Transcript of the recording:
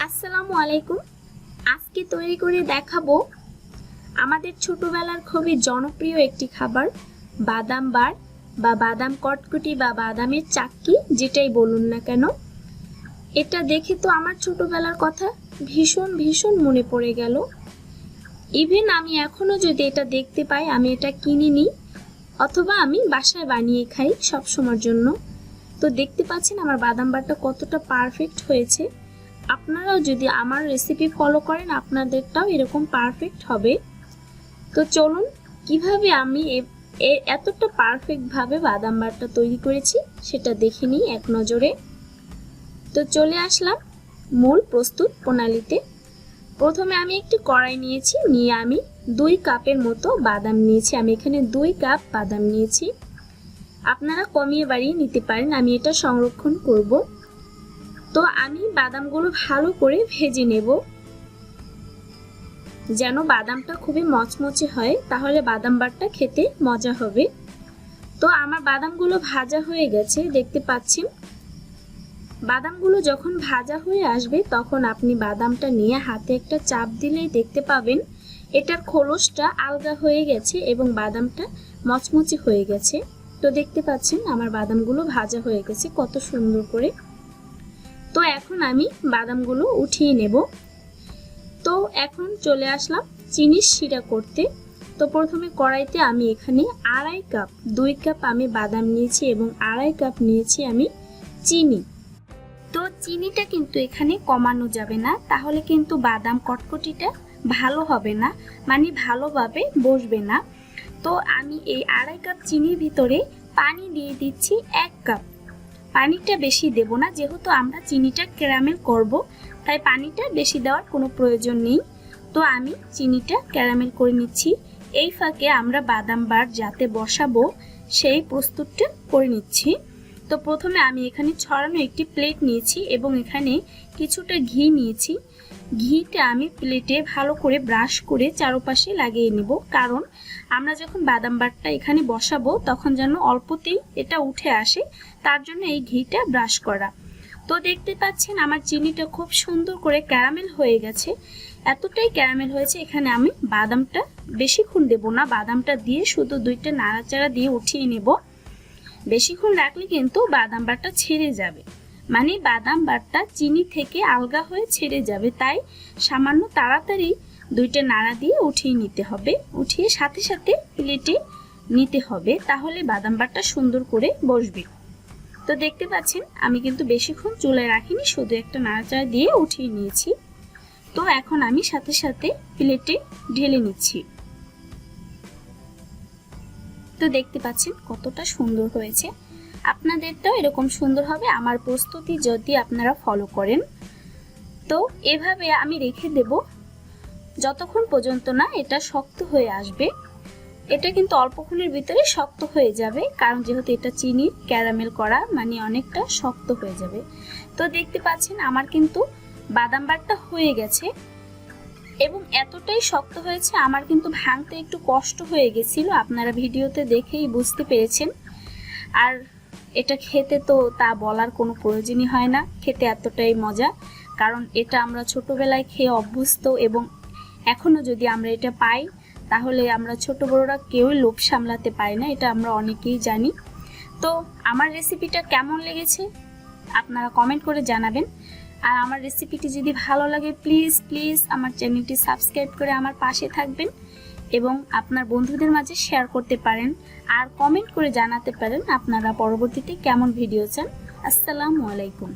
আসসালামু আলাইকুম। আজকে তৈরি করে দেখাবো আমাদের ছোটবেলার খুবই জনপ্রিয় একটি খাবার বাদাম বার বা বাদাম কটকটি বা বাদামের চাক্কি, যেটাই বলুন না কেন। এটা দেখে তো আমার ছোটবেলার কথা ভীষণ ভীষণ মনে পড়ে গেল। ইভেন আমি এখনো যদি এটা দেখতে পাই আমি এটা কিনে নিই অথবা আমি বাসায় বানিয়ে খাই সব সময়ের জন্য। তো দেখতে পাচ্ছেন আমার বাদাম বারটা কতটা পারফেক্ট হয়েছে। আপনারাও যদি আমার রেসিপি ফলো করেন আপনাদেরটাও এরকম পারফেক্ট হবে। তো চলুন কিভাবে আমি এতটা পারফেক্টভাবে বাদাম বারটা তৈরি করেছি সেটা দেখে নিই এক নজরে। তো চলে আসলাম মূল প্রস্তুত প্রণালীতে। প্রথমে আমি একটি কড়াই নিয়েছি, নিয়ে আমি 2 কাপের মতো বাদাম নিয়েছি। আমি এখানে 2 কাপ বাদাম নিয়েছি, আপনারা কমিয়ে বাড়িয়ে নিতে পারেন, আমি এটা সংরক্ষণ করব। তো আমি বাদামগুলো ভালো করে ভেজে নেব যেন বাদামটা খুবই মচমচে হয়, তাহলে বাদাম বারটা খেতে মজা হবে। তো আমার বাদামগুলো ভাজা হয়ে গেছে, দেখতে পাচ্ছেন। বাদামগুলো যখন ভাজা হয়ে আসবে তখন আপনি বাদামটা নিয়ে হাতে একটা চাপ দিলেই দেখতে পাবেন এটার খোলসটা আলগা হয়ে গেছে এবং বাদামটা মচমচে হয়ে গেছে। তো দেখতে পাচ্ছেন আমার বাদামগুলো ভাজা হয়ে গেছে কত সুন্দর করে। তো এখন আমি বাদামগুলো উঠিয়ে নেব। তো এখন চলে আসলাম চিনির শিরা করতে। তো প্রথমে কড়াইতে আমি এখানে 2.5 কাপ 2 কাপ আমি বাদাম নিয়েছি এবং 2.5 কাপ নিয়েছি আমি চিনি। তো চিনিটা কিন্তু এখানে কমানো যাবে না, তাহলে কিন্তু বাদাম কটকটিটা ভালো হবে না, মানে ভালোভাবে বসবে না। তো আমি এই 2.5 কাপ চিনির ভিতরে পানি দিয়ে দিচ্ছি 1 কাপ। পানিটা বেশি দেব না, যেহেতু আমরা চিনিটা ক্যারামেল করব, তাই পানিটা বেশি দেওয়ার কোনো প্রয়োজন নেই। তো আমি চিনিটা ক্যারামেল করে নিচ্ছি। এই ফাঁকে আমরা বাদাম বার যাতে বসাবো সেই প্রস্তুতটা করে নিচ্ছি। তো প্রথমে আমি এখানে ছড়ানো একটি প্লেট নিয়েছি এবং এখানে কিছুটা ঘি নিয়েছি। ঘিটা আমি প্লেটে ভালো করে ব্রাশ করে চারপাশে লাগিয়ে নেব, কারণ আমরা যখন বাদাম বারটা এখানে বসাবো তখন যেন অল্পতেই এটা উঠে আসে, তার জন্য এই ঘিটা ব্রাশ করা। তো দেখতে পাচ্ছেন আমার চিনিটা খুব সুন্দর করে ক্যারামেল হয়ে গেছে, এতটাই ক্যারামেল হয়েছে। এখানে আমি বাদামটা বেশিক্ষণ দেব না, বাদামটা দিয়ে শুধু 2টা নাড়াচাড়া দিয়ে উঠিয়ে নেব। বেশিক্ষণ রাখলে কিন্তু বাদাম বারটা ছেড়ে যাবে, মানে বাদাম বারটা চিনি থেকে আলগা হয়ে ছেড়ে যাবে, তাই সামান্য তাড়াতাড়ি 2টা নাড়া দিয়ে উঠিয়ে নিতে হবে, উঠিয়ে সাথে সাথে প্লেটে নিতে হবে, তাহলে বাদাম বারটা সুন্দর করে বসবে। তো দেখতে পাচ্ছেন আমি কিন্তু বেশিক্ষণ চুলায় রাখিনি, শুধু একটা নাড়াচাড়া দিয়ে উঠিয়ে নিয়েছি। তো এখন আমি সাথে সাথে প্লেটে ঢেলে নিচ্ছি। তো দেখতে পাচ্ছেন কতটা সুন্দর হয়েছে, আপনাদেরটাও এরকম সুন্দর হবে আমার প্রস্তুতি যদি আপনারা ফলো করেন। তো এভাবে আমি রেখে দেব যতক্ষণ পর্যন্ত না এটা শক্ত হয়ে আসবে। এটা কিন্তু অল্পক্ষণের ভিতরে শক্ত হয়ে যাবে, কারণ যেহেতু এটা চিনির ক্যারামেল করা, মানে অনেকটা শক্ত হয়ে যাবে। তো দেখতে পাচ্ছেন আমার কিন্তু বাদাম বারটা হয়ে গেছে এবং এতটাই শক্ত হয়েছে আমার কিন্তু ভাঙতে একটু কষ্ট হয়ে গেছিল, আপনারা ভিডিওতে দেখেই বুঝতে পেরেছেন। আর এটা খেতে তো তা বলার কোনো প্রয়োজনই হয় না, খেতে এতটাই মজা, কারণ এটা আমরা ছোটবেলায় খেয়ে অভ্যস্ত এবং এখনো যদি আমরা এটা পাই তাহলে আমরা ছোট বড়রা কেউই লোভ সামলাতে পারি না, এটা আমরা অনেকেই জানি। তো আমার রেসিপিটা কেমন লেগেছে আপনারা কমেন্ট করে জানাবেন। আর আমার রেসিপিটি যদি ভালো লাগে প্লিজ প্লিজ আমার চ্যানেলটি সাবস্ক্রাইব করে আমার পাশে থাকবেন এবং আপনার বন্ধুদের মাঝে শেয়ার করতে পারেন আর কমেন্ট করে জানাতে পারেন আপনারা পরবর্তীতে কেমন ভিডিও চান। আসসালামু আলাইকুম।